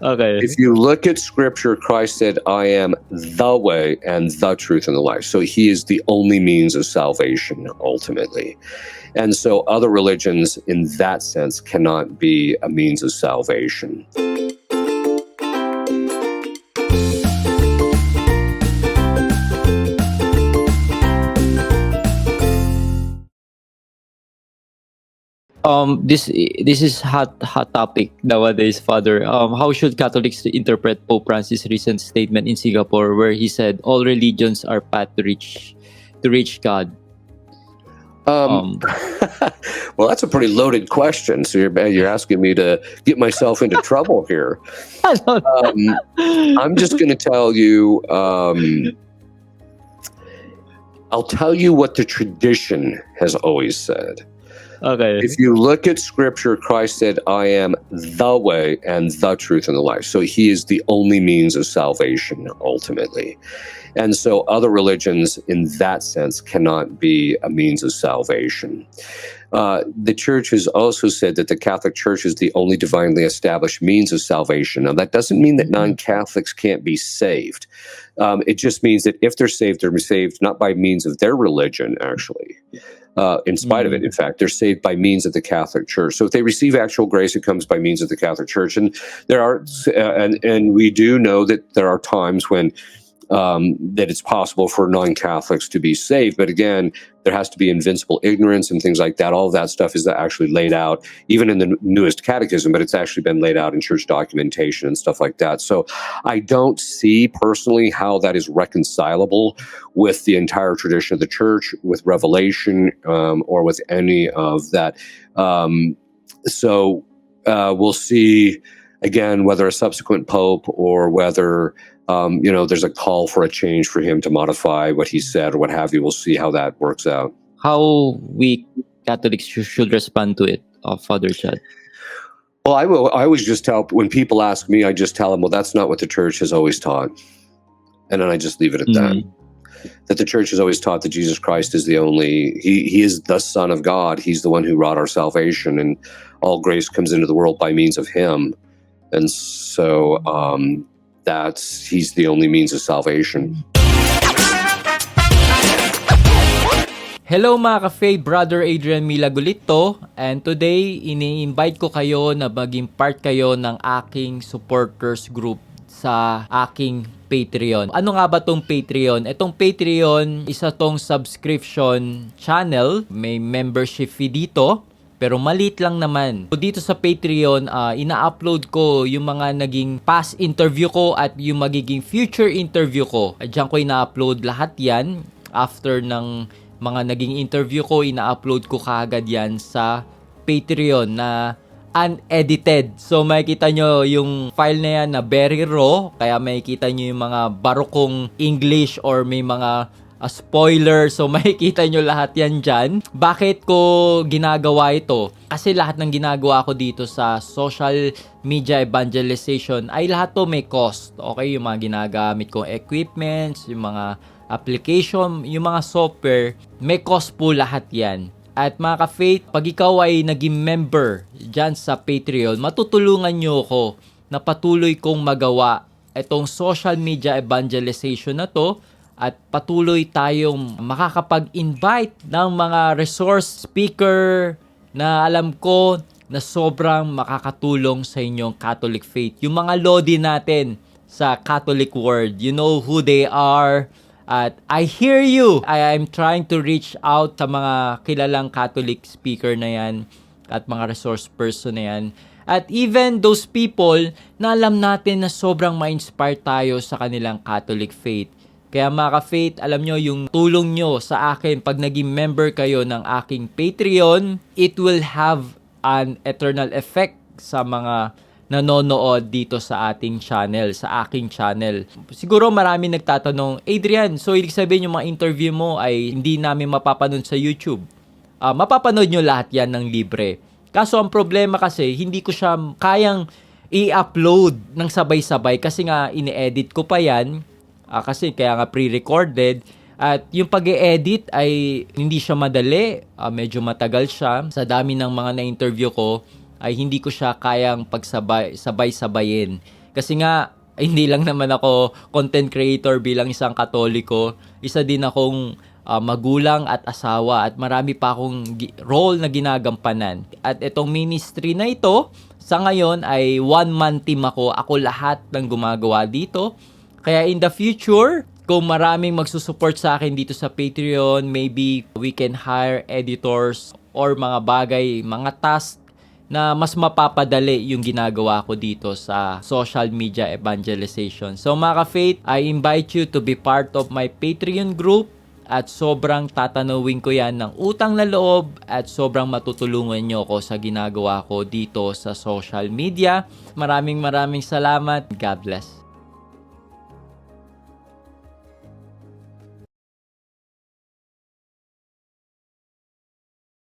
Okay. If you look at scripture, Christ said, I am the way and the truth and the life. So he is the only means of salvation, ultimately. And so other religions, in that sense, cannot be a means of salvation. This is hot topic nowadays, Father. How should Catholics interpret Pope Francis' recent statement in Singapore, where he said all religions are path to reach God? Well, that's a pretty loaded question. So you're asking me to get myself into trouble here. I'm just going to tell you. I'll tell you what the tradition has always said. Okay. If you look at scripture, Christ said, I am the way and the truth and the life. So he is the only means of salvation, ultimately. And so other religions, in that sense, cannot be a means of salvation. The church has also said that the Catholic Church is the only divinely established means of salvation. Now, that doesn't mean that non-Catholics can't be saved. It just means that if they're saved not by means of their religion, actually. In spite of it, in fact, they're saved by means of the Catholic Church. So if they receive actual grace, it comes by means of the Catholic Church. And there are, and we do know that there are times when that it's possible for non-Catholics to be saved. But again, there has to be invincible ignorance and things like that. All of that stuff is actually laid out, even in the newest catechism, but it's actually been laid out in church documentation and stuff like that. So I don't see personally how that is reconcilable with the entire tradition of the church, with revelation, or with any of that. So we'll see, again, whether a subsequent pope or whether there's a call for a change for him to modify what he said or what have you. We'll see how that works out. How we Catholics should respond to it, Father Chad? Well, I always just tell, when people ask me, I just tell them, well, that's not what the church has always taught. And then I just leave it at that. That the church has always taught that Jesus Christ is he is the Son of God. He's the one who wrought our salvation, and all grace comes into the world by means of him. And so, he's the only means of salvation. Hello mga ka-faith, Brother Adrian Milagulito, and today ini-invite ko kayo na maging part kayo ng aking supporters group sa aking Patreon. Ano nga ba tong Patreon? Itong Patreon, isa tong subscription channel, may membership fee dito. Pero maliit lang naman. So dito sa Patreon, ina-upload ko yung mga naging past interview ko at yung magiging future interview ko. Diyan ko ina-upload lahat yan. After ng mga naging interview ko, ina-upload ko kaagad yan sa Patreon na unedited. So makikita nyo yung file na yan na very raw. Kaya makikita nyo yung mga barokong English or may mga spoiler. So makikita nyo lahat yan dyan. Bakit ko ginagawa ito? Kasi lahat ng ginagawa ko dito sa social media evangelization ay lahat to may cost. Okay? Yung mga ginagamit kong equipments, yung mga application, yung mga software, may cost po lahat yan. At mga ka-faith, pag ikaw ay naging member dyan sa Patreon, matutulungan nyo ako na patuloy kong magawa itong social media evangelization na to, at patuloy tayong makakapag-invite ng mga resource speaker na alam ko na sobrang makakatulong sa inyong Catholic faith. Yung mga lodi natin sa Catholic world, you know who they are. At I hear you. I am trying to reach out sa mga kilalang Catholic speaker na yan at mga resource person na yan. At even those people na alam natin na sobrang ma-inspire tayo sa kanilang Catholic faith. Kaya mga ka-faith, alam nyo, yung tulong nyo sa akin pag naging member kayo ng aking Patreon, it will have an eternal effect sa mga nanonood dito sa ating channel, sa aking channel. Siguro marami nagtatanong, Adrian, so ibig sabihin yung mga interview mo ay hindi namin mapapanood sa YouTube? Mapapanood nyo lahat yan ng libre. Kaso ang problema kasi, hindi ko siya kayang i-upload ng sabay-sabay kasi nga ini-edit ko pa yan. Kasi kaya nga pre-recorded at yung pag-e-edit ay hindi siya madali, medyo matagal siya. Sa dami ng mga na-interview ko ay hindi ko siya kayang sabay-sabayin. Kasi nga, hindi lang naman ako content creator bilang isang Katoliko. Isa din akong magulang at asawa at marami pa akong role na ginagampanan. At itong ministry na ito, sa ngayon ay one-man team ako. Ako lahat ng gumagawa dito. Kaya in the future, kung maraming magsusupport sa akin dito sa Patreon, maybe we can hire editors or mga bagay, mga task na mas mapapadali yung ginagawa ko dito sa social media evangelization. So mga ka-faith, I invite you to be part of my Patreon group at sobrang tatanawin ko yan ng utang na loob at sobrang matutulungan nyo ako sa ginagawa ko dito sa social media. Maraming salamat. God bless.